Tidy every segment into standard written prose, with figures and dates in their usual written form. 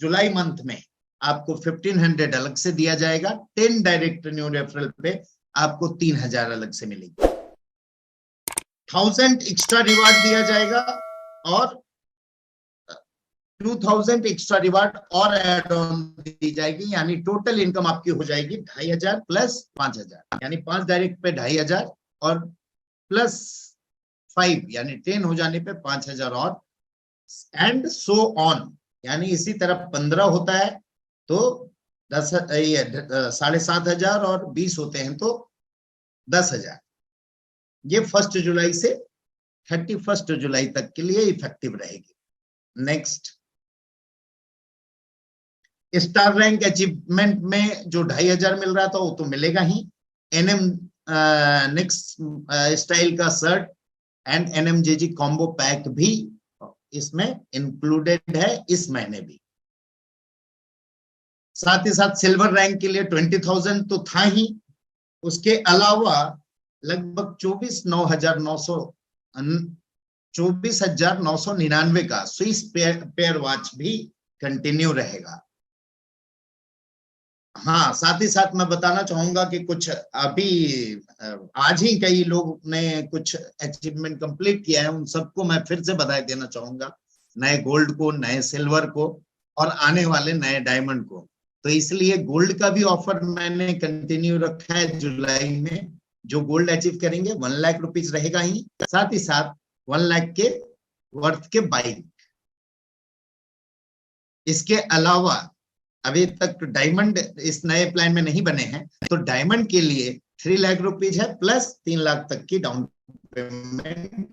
जुलाई month में आपको 1500 अलग से दिया जाएगा। 10 डायरेक्ट न्यू रेफरल पे आपको 3000 अलग से मिलेगी। 1000 एक्स्ट्रा रिवार्ड दिया जाएगा और 2000 एक्स्ट्रा रिवार्ड और एड ऑन दी जाएगी, यानी टोटल इनकम आपकी हो जाएगी 2500 प्लस 5000, यानी 5 डायरेक्ट पे 2500 और प्लस 5 यानी 10 हो जाने पे 5000 और एंड सो ऑन, यानी इसी तरह 15 होता है तो 7,500 और 20 होते हैं तो 10,000। ये 1 जुलाई से 31 जुलाई तक के लिए इफेक्टिव रहेगी। नेक्स्ट, स्टार रैंक अचीवमेंट में जो 2500 मिल रहा था वो तो मिलेगा ही। एनएम नेक्स्ट स्टाइल का शर्ट एंड एनएमजेजी कॉम्बो पैक भी इसमें इंक्लूडेड है इस महीने भी। साथ ही साथ सिल्वर रैंक के लिए 20,000 तो था ही, उसके अलावा लगभग 24,999 का स्विस पेयर वॉच भी कंटिन्यू रहेगा। हाँ, साथ ही साथ मैं बताना चाहूंगा कि कुछ अभी आज ही कई लोग ने कुछ अचीवमेंट कंप्लीट किया है, उन सबको मैं फिर से बधाई देना चाहूंगा, नए गोल्ड को, नए सिल्वर को और आने वाले नए डायमंड को। तो इसलिए गोल्ड का भी ऑफर मैंने कंटिन्यू रखा है जुलाई में। जो गोल्ड अचीव करेंगे 1 लाख रुपीज रहेगा ही, साथ ही साथ 1 लाख के वर्थ के बाइक। इसके अलावा अभी तक डायमंड इस नए प्लान में नहीं बने हैं, तो डायमंड के लिए 3 लाख रुपीज है प्लस 3 लाख तक की डाउन पेमेंट।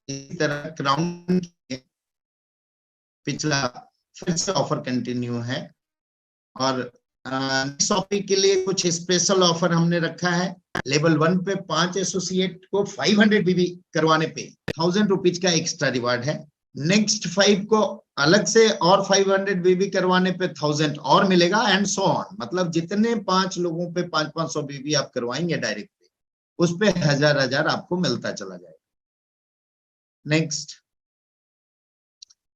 इसी तरह क्राउन पिछला फिर से ऑफर कंटिन्यू है और शॉपिंग के लिए कुछ स्पेशल ऑफर हमने रखा है। लेवल 1 पे 5 एसोसिएट को 500 बीबी करवाने पे 1000 रुपीज का एक्स्ट्रा रिवार्ड है। नेक्स्ट 5 को अलग से और 500 बीबी करवाने पे 1000 और मिलेगा एंड सो ऑन। मतलब जितने 5 लोगों पे 500 बीबी आप करवाएंगे डायरेक्ट पे, उस पे 1000 आपको मिलता चला जाएगा। नेक्स्ट,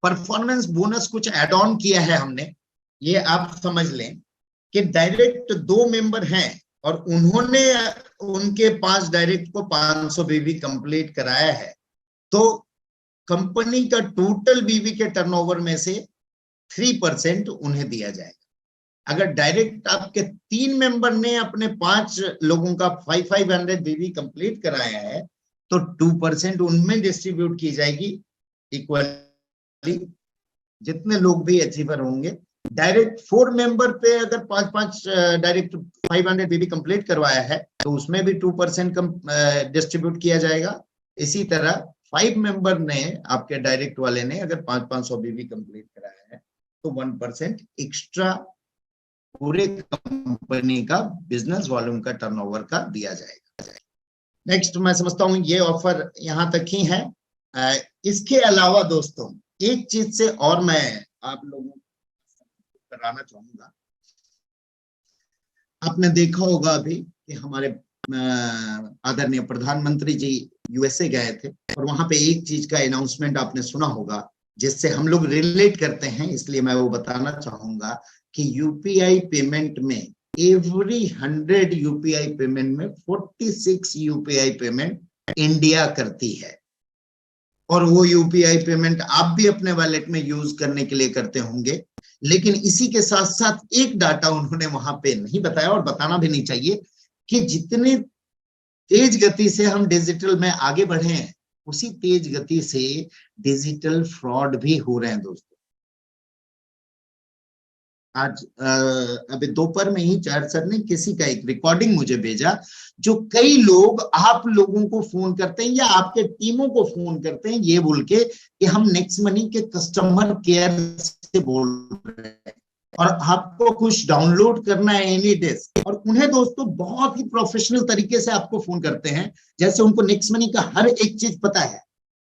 परफॉर्मेंस बोनस कुछ एड ऑन किया है हमने। ये आप समझ लें कि डायरेक्ट 2 मेंबर हैं और उन्होंने उनके 5 डायरेक्ट को 500 बीबी कंप्लीट कराया है, तो कंपनी का टोटल बीबी के टर्नओवर में से 3% उन्हें दिया जाएगा। अगर डायरेक्ट आपके 3 मेंबर ने अपने 5 लोगों का 500 बीबी कंप्लीट कराया है तो 2% उनमें डिस्ट्रीब्यूट की जाएगी इक्वली, जितने लोग भी अचीवर होंगे। डायरेक्ट 4 मेंबर पे अगर 5 डायरेक्ट 500 बीबी कंप्लीट करवाया है तो उसमें भी 2% डिस्ट्रीब्यूट किया जाएगा। इसी तरह 5 मेंबर ने, आपके डायरेक्ट वाले ने अगर 500 बीबी कंप्लीट कराया है तो 1% एक्स्ट्रा पूरे कंपनी का बिजनेस वॉल्यूम का टर्नओवर का दिया जाएगा। नेक्स्ट, मैं समझता हूं ये ऑफर यहां तक ही है। इसके अलावा दोस्तों एक चीज से और मैं आप लोगों को कराना चाहूंगा। आपने देखा होगा अभी कि हमारे आदरणीय प्रधानमंत्री जी यूएसए गए थे और वहां पे एक चीज का अनाउंसमेंट आपने सुना होगा जिससे हम लोग रिलेट करते हैं, इसलिए मैं वो बताना चाहूंगा कि यूपीआई पेमेंट में एवरी 100 यूपीआई पेमेंट में 46 यूपीआई पेमेंट इंडिया करती है। और वो यूपीआई पेमेंट आप भी अपने वॉलेट में यूज करने के लिए करते होंगे, लेकिन इसी के साथ साथ एक डाटा उन्होंने वहां पे नहीं बताया और बताना भी नहीं चाहिए कि जितने तेज गति से हम डिजिटल में आगे बढ़े हैं उसी तेज गति से डिजिटल फ्रॉड भी हो रहे हैं दोस्तों। आज अभी दोपहर में ही चार सर ने किसी का एक रिकॉर्डिंग मुझे भेजा, जो कई लोग आप लोगों को फोन करते हैं या आपके टीमों को फोन करते हैं ये बोल के कि हम नेक्स्ट मनी के कस्टमर केयर से बोल रहे हैं और आपको कुछ डाउनलोड करना है एनी डेस्क, और उन्हें दोस्तों बहुत ही प्रोफेशनल तरीके से आपको फोन करते हैं जैसे उनको नेक्स्ट मनी का हर एक चीज पता है,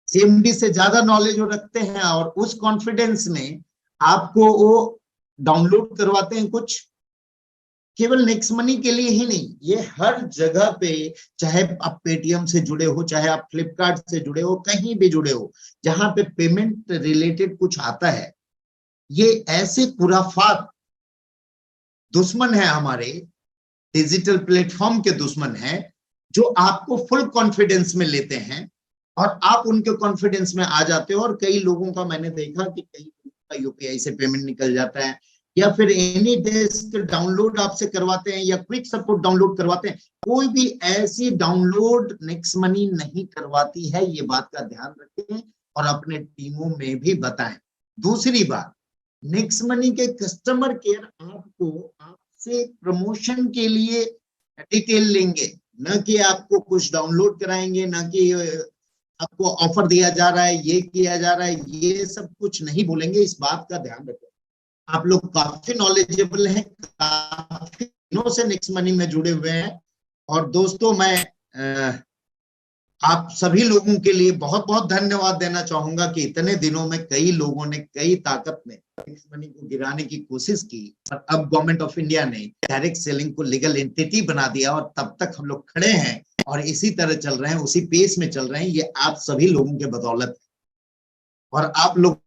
सीएमडी से ज्यादा नॉलेज वो रखते हैं और उस कॉन्फिडेंस में आपको वो डाउनलोड करवाते हैं कुछ केवल नेक्स्ट मनी के लिए ही नहीं, ये हर जगह पे, चाहे आप पेटीएम से जुड़े हो, चाहे आप फ्लिपकार्ट से जुड़े हो, कहीं भी जुड़े हो, जहां पे पेमेंट रिलेटेड कुछ आता है, ये ऐसे खुराफात दुश्मन है हमारे, डिजिटल प्लेटफॉर्म के दुश्मन है, जो आपको फुल कॉन्फिडेंस में लेते हैं और आप उनके कॉन्फिडेंस में आ जाते हो। और कई लोगों का मैंने देखा कि कई लोगों का यूपीआई से पेमेंट निकल जाता है, या फिर एनी डेस्क डाउनलोड आपसे करवाते हैं, या क्विक सपोर्ट डाउनलोड करवाते हैं। कोई भी ऐसी डाउनलोड नेक्स्ट मनी नहीं करवाती है, ये बात का ध्यान रखें और अपने टीमों में भी बताएं। दूसरी बात, नेक्स्ट मनी के कस्टमर केयर आपको आपसे प्रमोशन के लिए डिटेल लेंगे, न कि आपको कुछ डाउनलोड कराएंगे, न कि आपको ऑफर दिया जा रहा है, ये किया जा रहा है, ये सब कुछ नहीं बोलेंगे। इस बात का ध्यान रखें। आप लोग काफी नॉलेजेबल हैं, काफी दिनों से नेक्स्ट मनी में जुड़े हुए हैं। और दोस्तों, मैं आप सभी लोगों के लिए बहुत बहुत धन्यवाद देना चाहूंगा कि इतने दिनों में कई लोगों ने, कई ताकत ने नेक्स्ट मनी को गिराने की कोशिश की, और अब गवर्नमेंट ऑफ इंडिया ने डायरेक्ट सेलिंग को लीगल एंटिटी बना दिया, और तब तक हम लोग खड़े हैं और इसी तरह चल रहे हैं, उसी पेस में चल रहे हैं। ये आप सभी लोगों के बदौलत है। और आप लोग,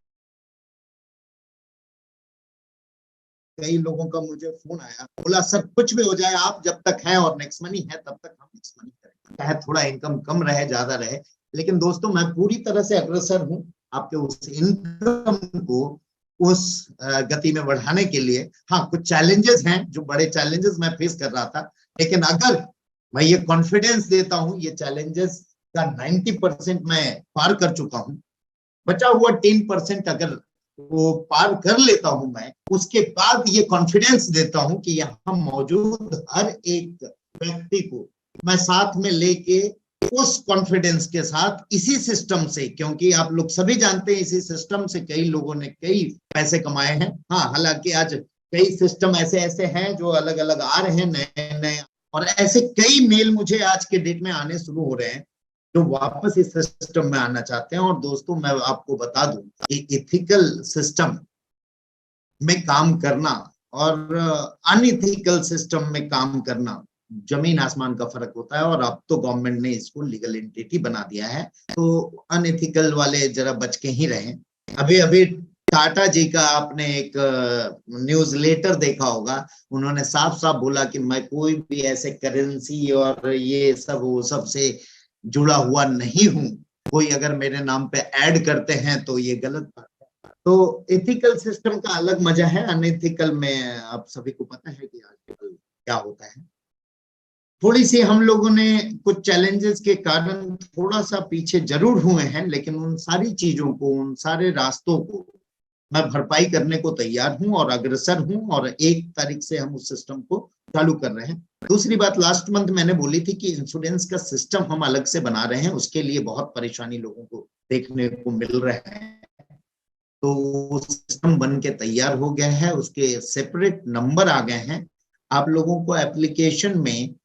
कई लोगों का मुझे फोन आया, बोला सर कुछ भी हो जाए, आप जब तक हैं और नेक्स्ट मनी है तब तक हम नेक्स्ट मनी करेंगे, चाहे थोड़ा इनकम कम रहे ज्यादा रहे। लेकिन दोस्तों, मैं पूरी तरह से अग्रसर हूं आपके उस इनकम को उस गति में बढ़ाने के लिए। हाँ, कुछ चैलेंजेस हैं, जो बड़े चैलेंजेस मैं फेस कर रहा था, लेकिन अगर मैं ये कॉन्फिडेंस देता हूं, ये चैलेंजेस का 90% मैं पार कर चुका हूं। बचा हुआ 10% अगर वो पार कर लेता हूं मैं, उसके बाद ये कॉन्फिडेंस देता हूं कि यहाँ मौजूद हर एक व्यक्ति को मैं साथ में लेके उस कॉन्फिडेंस के साथ इसी सिस्टम से, क्योंकि आप लोग सभी जानते हैं इसी सिस्टम से कई लोगों ने कई पैसे कमाए हैं। हाँ, हालांकि आज कई सिस्टम ऐसे ऐसे हैं जो अलग अलग आ रहे हैं, नए नए, और ऐसे कई मेल मुझे आज के डेट में आने शुरू हो रहे हैं जो वापस इस सिस्टम में आना चाहते हैं। और दोस्तों, मैं आपको बता दूं कि एथिकल सिस्टम में काम करना और अनइथिकल सिस्टम में काम करना जमीन आसमान का फर्क होता है। और अब तो गवर्नमेंट ने इसको लीगल एंटिटी बना दिया है, तो अनइथिकल वाले जरा बच के ही रहें। अभी अभी टाटा जी का आपने एक न्यूज लेटर देखा होगा, उन्होंने साफ साफ बोला कि मैं कोई भी ऐसे करेंसी और ये सब वो सब से जुड़ा हुआ नहीं हूं, कोई अगर मेरे नाम पे ऐड करते हैं तो ये गलत बात है। तो एथिकल सिस्टम का अलग मजा है, अनएथिकल में आप सभी को पता है कि आजकल क्या होता है। थोड़ी सी हम लोगों ने कुछ चैलेंजेस के कारण थोड़ा सा पीछे जरूर हुए हैं, लेकिन उन सारी चीजों को, उन सारे रास्तों को मैं भरपाई करने को तैयार हूं और अग्रसर हूं, और 1 तारीख से हम उस सिस्टम को चालू कर रहे हैं। दूसरी बात, लास्ट मंथ मैंने बोली थी कि इंश्योरेंस का सिस्टम हम अलग से बना रहे हैं, उसके लिए बहुत परेशानी लोगों को देखने को मिल रहा है। तो वो सिस्टम बन के तैयार हो गया है, उसके सेपरेट नंबर आ गए हैं। आप लोगों को एप्लीकेशन में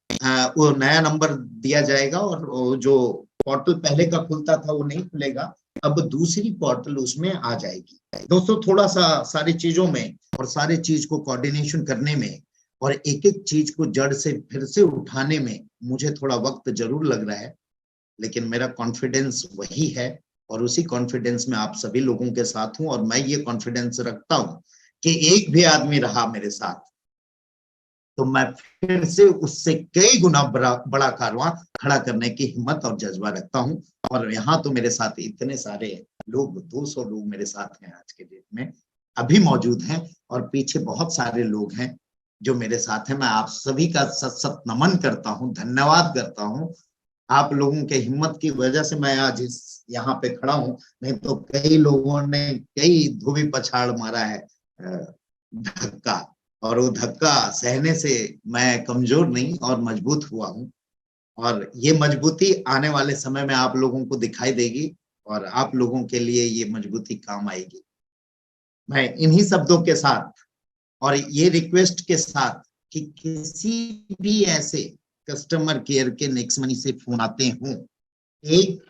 वो नया नंबर दिया जाएगा, और जो पोर्टल पहले का खुलता था वो नहीं खुलेगा, अब दूसरी पोर्टल उसमें आ जाएगी। दोस्तों, थोड़ा सा सारी चीजों में और सारी चीज को कोऑर्डिनेशन करने में और एक एक चीज को जड़ से फिर से उठाने में मुझे थोड़ा वक्त जरूर लग रहा है, लेकिन मेरा कॉन्फिडेंस वही है, और उसी कॉन्फिडेंस में आप सभी लोगों के साथ हूं। और मैं ये कॉन्फिडेंस रखता हूं कि एक भी आदमी रहा मेरे साथ तो मैं फिर से उससे कई गुना बड़ा कारवां खड़ा करने की हिम्मत और जज्बा रखता हूं। और यहाँ तो मेरे साथ इतने सारे लोग, 200 लोग मेरे साथ हैं आज के डेट में, अभी मौजूद हैं, और पीछे बहुत सारे लोग हैं जो मेरे साथ हैं। मैं आप सभी का सत सत नमन करता हूं, धन्यवाद करता हूं। आप लोगों के हिम्मत की वजह से मैं आज इस यहाँ पे खड़ा हूं, नहीं तो कई लोगों ने कई धोबी पछाड़ मारा है, धक्का, और वो धक्का सहने से मैं कमजोर नहीं और मजबूत हुआ हूं। और ये मजबूती आने वाले समय में आप लोगों को दिखाई देगी, और आप लोगों के लिए ये मजबूती काम आएगी। मैं इन्हीं शब्दों के साथ और ये रिक्वेस्ट के साथ कि किसी भी ऐसे कस्टमर केयर के नेक्स्ट मनी से फोन आते हों, एक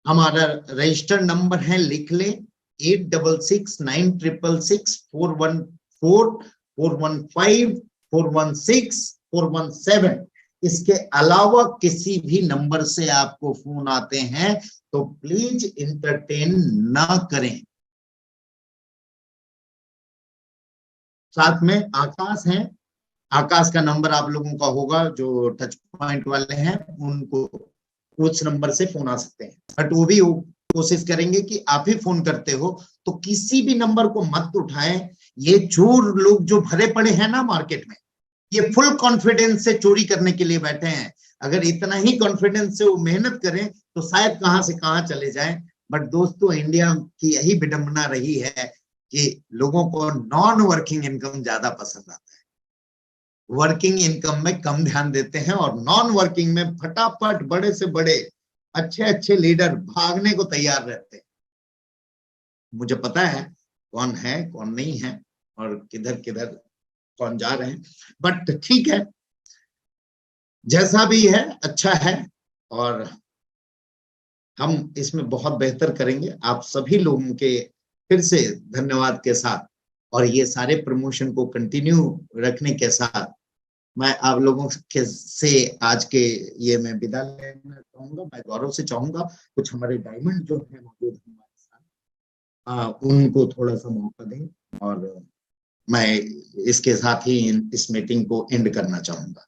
हमारा रजिस्टर्ड नंबर है, लिख ले, 8669664614 415 416 417, इसके अलावा किसी भी नंबर से आपको फोन आते हैं तो प्लीज इंटरटेन ना करें। साथ में आकाश है, आकाश का नंबर आप लोगों का होगा, जो टच पॉइंट वाले हैं उनको उस नंबर से फोन आ सकते हैं, बट वो भी कोशिश करेंगे कि आप ही फोन करते हो तो किसी भी नंबर को मत उठाएं। ये चोर लोग जो भरे पड़े हैं ना मार्केट में, ये फुल कॉन्फिडेंस से चोरी करने के लिए बैठे हैं। अगर इतना ही कॉन्फिडेंस से वो मेहनत करें तो शायद कहां से कहां चले जाएं। बट दोस्तों, इंडिया की यही विडंबना रही है कि लोगों को नॉन वर्किंग इनकम ज्यादा पसंद आता है, वर्किंग इनकम में कम ध्यान देते हैं, और नॉन वर्किंग में फटाफट बड़े से बड़े अच्छे अच्छे लीडर भागने को तैयार रहते हैं। मुझे पता है कौन नहीं है और किधर किधर कौन जा रहे हैं, बट ठीक है, जैसा भी है अच्छा है, और हम इसमें बहुत बेहतर करेंगे। आप सभी लोगों के फिर से धन्यवाद के साथ, और ये सारे प्रमोशन को कंटिन्यू रखने के साथ मैं आप लोगों के से आज के ये मैं विदा लेना चाहूंगा। मैं गौरव से चाहूंगा कुछ हमारे डायमंड जो है मौजूद हमारे साथ, उनको थोड़ा सा मौका दें, और मैं इसके साथ ही इस मीटिंग को एंड करना चाहूंगा।